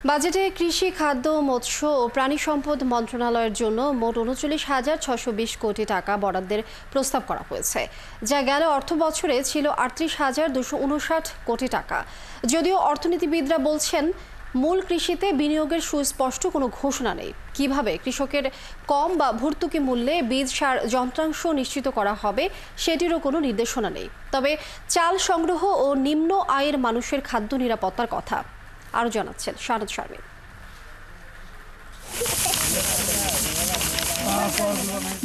বাজেটে কৃষি, খাদ্য, মৎস্য ও প্রাণী সম্পদ মন্ত্রণালয়ের জন্য মোট ৩৯,৬২০ কোটি টাকা বরাদ্দের প্রস্তাব করা হয়েছে, যা গেল অর্থ বছরে ছিল ৩৮,২৫৯ কোটি টাকা। যদিও অর্থনীতিবিদরা বলছেন, মূল কৃষিতে বিনিয়োগের সুস্পষ্ট কোনো ঘোষণা নেই। কিভাবে কৃষকের কম বা ভর্তুকি মূল্যে বীজ, সার, যন্ত্রাংশ নিশ্চিত করা হবে সেটিরও কোনো নির্দেশনা নেই। তবে চাল সংগ্রহ ও নিম্ন আয়ের মানুষের খাদ্য নিরাপত্তার কথা আরো জানাচ্ছেন শারদ শারমিন।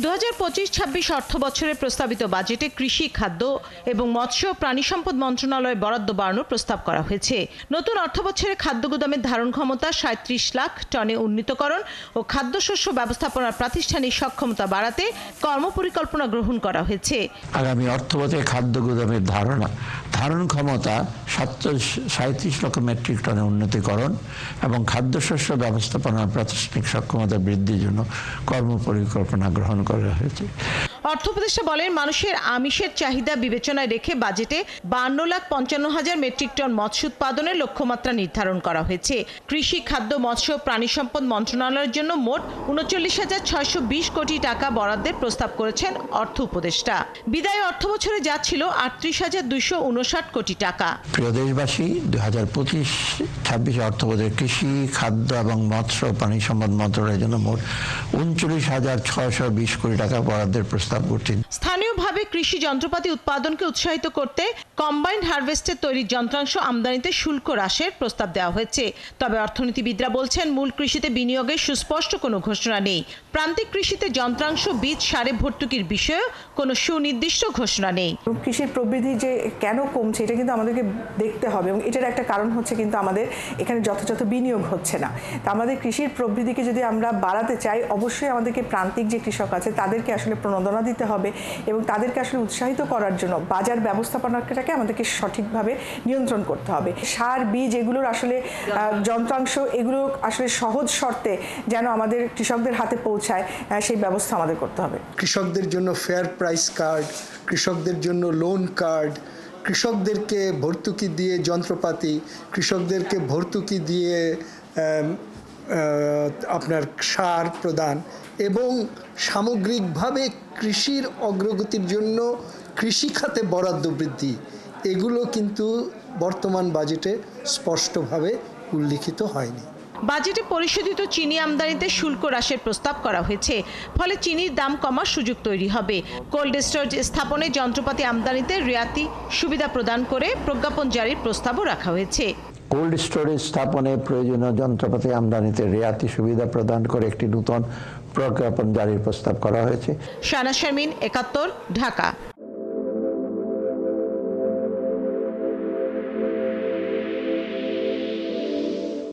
২০২৫-২৬ অর্থ বছরের প্রস্তাবিত বাজেটে কৃষি, খাদ্য এবং মৎস্য প্রাণী সম্পদ মন্ত্রণালয়ে বরাদ্দ বাড়ানোর প্রস্তাব করা হয়েছে। নতুন অর্থ বছরে খাদ্য গুদামের ধারণ ক্ষমতা ৩৭ লাখ টনে উন্নীতকরণ ও খাদ্যশস্য ব্যবস্থাপনার প্রাতিষ্ঠানিক সক্ষমতা বাড়াতে কর্মপরিকল্পনা গ্রহণ করা হয়েছে। আগামী অর্থ বছরে খাদ্য গুদামের ধারণ ক্ষমতা ৩৭ লক্ষ মেট্রিক টনে উন্নীতকরণ এবং খাদ্যশস্য ব্যবস্থাপনার প্রাতিষ্ঠানিক সক্ষমতা বৃদ্ধির জন্য কর্মপরিকল্পনা গ্রহণ করা হয়েছে। অর্থ উপদেষ্টা বলেন, মানুষের আমিষের চাহিদা বিবেচনায় রেখে বাজেটে ৫২,৫৫,০০০ মেট্রিক টন মৎস্য উৎপাদনের লক্ষ্যমাত্রা নির্ধারণ করা হয়েছে। কৃষি, খাদ্য, মৎস্য প্রাণী সম্পদ মন্ত্রণালয়ের জন্য মোট ৩৯,৬২০ কোটি টাকা বরাদ্দের প্রস্তাব করেছেন অর্থ উপদেষ্টা। বিদায়ী অর্থ বছরে যা ছিল ৩৮,২৫৯ কোটি টাকা। প্রিয় দেশবাসী, ২০২৫-২৬ অর্থ বছরে কৃষি, খাদ্য এবং মৎস্য প্রাণী সম্পদ মন্ত্রণালয়ের জন্য মোট ৩৯,৬২০ কোটি টাকা বরাদ্দের প্রস্তাব করছেন। স্থানীয়ভাবে কৃষি যন্ত্রপাতি উৎপাদনকে উৎসাহিত করতে কম্বাইন্ড হারভেস্টের তৈরি যন্ত্রাংশ আমদানিতে শুল্ক হ্রাসের প্রস্তাব দেওয়া হয়েছে। তবে অর্থনীতিবিদরা বলছেন, মূল কৃষিতে বিনিয়োগের সুস্পষ্ট কোনো ঘোষণা নেই। প্রান্তিক কৃষিতে যন্ত্রাংশ, বীজ, সারে ভর্তুকির বিষয়েও কোনো সুনির্দিষ্ট ঘোষণা নেই। কৃষির প্রবৃদ্ধি যে কেন কমছে এটা কিন্তু আমাদেরকে দেখতে হবে, এবং এটার একটা কারণ হচ্ছে কিন্তু আমাদের এখানে যথাযথ বিনিয়োগ হচ্ছে না। তা আমাদের কৃষির প্রবৃদ্ধিকে যদি আমরা বাড়াতে চাই, অবশ্যই আমাদেরকে প্রান্তিক যে কৃষক আছে তাদেরকে আসলে প্রণোদনা দিতে হবে এবং তাদেরকে আসলে উৎসাহিত করার জন্য বাজার ব্যবস্থাপনাটাকে আমাদেরকে সঠিকভাবে নিয়ন্ত্রণ করতে হবে। সার, বীজ, এগুলোর আসলে যন্ত্রাংশ, এগুলো আসলে সহজ শর্তে যেন আমাদের কৃষকদের হাতে পৌঁছায়, সেই ব্যবস্থা আমাদের করতে হবে। কৃষকদের জন্য ফেয়ার প্রাইস কার্ড, কৃষকদের জন্য লোন কার্ড, কৃষকদেরকে ভর্তুকি দিয়ে যন্ত্রপাতি, কৃষকদেরকে ভর্তুকি দিয়ে আপনার সার প্রদান এবং সামগ্রিকভাবে কৃষির অগ্রগতির জন্য কৃষি খাতে বরাদ্দ বৃদ্ধি, এগুলো কিন্তু বর্তমান বাজেটে স্পষ্টভাবে উল্লিখিত হয়নি। বাজেটে পরিশোধিত চিনি আমদানিতে শুল্ক হ্রাসের প্রস্তাব করা হয়েছে, ফলে চিনির দাম কমার সুযোগ তৈরি হবে। কোল্ড স্টোরেজ স্থাপনে যন্ত্রপাতি আমদানিতে রিয়াতি সুবিধা প্রদান করে প্রজ্ঞাপন জারির প্রস্তাবও রাখা হয়েছে। কোল্ড স্টোরেজ স্থাপনে প্রয়োজনীয় যন্ত্রপাতি আমদানিতে রিয়াতি সুবিধা প্রদান করে একটি নতুন প্রজ্ঞাপন জারির প্রস্তাব করা হয়েছে। শানা শারমিন, ৭১, ঢাকা।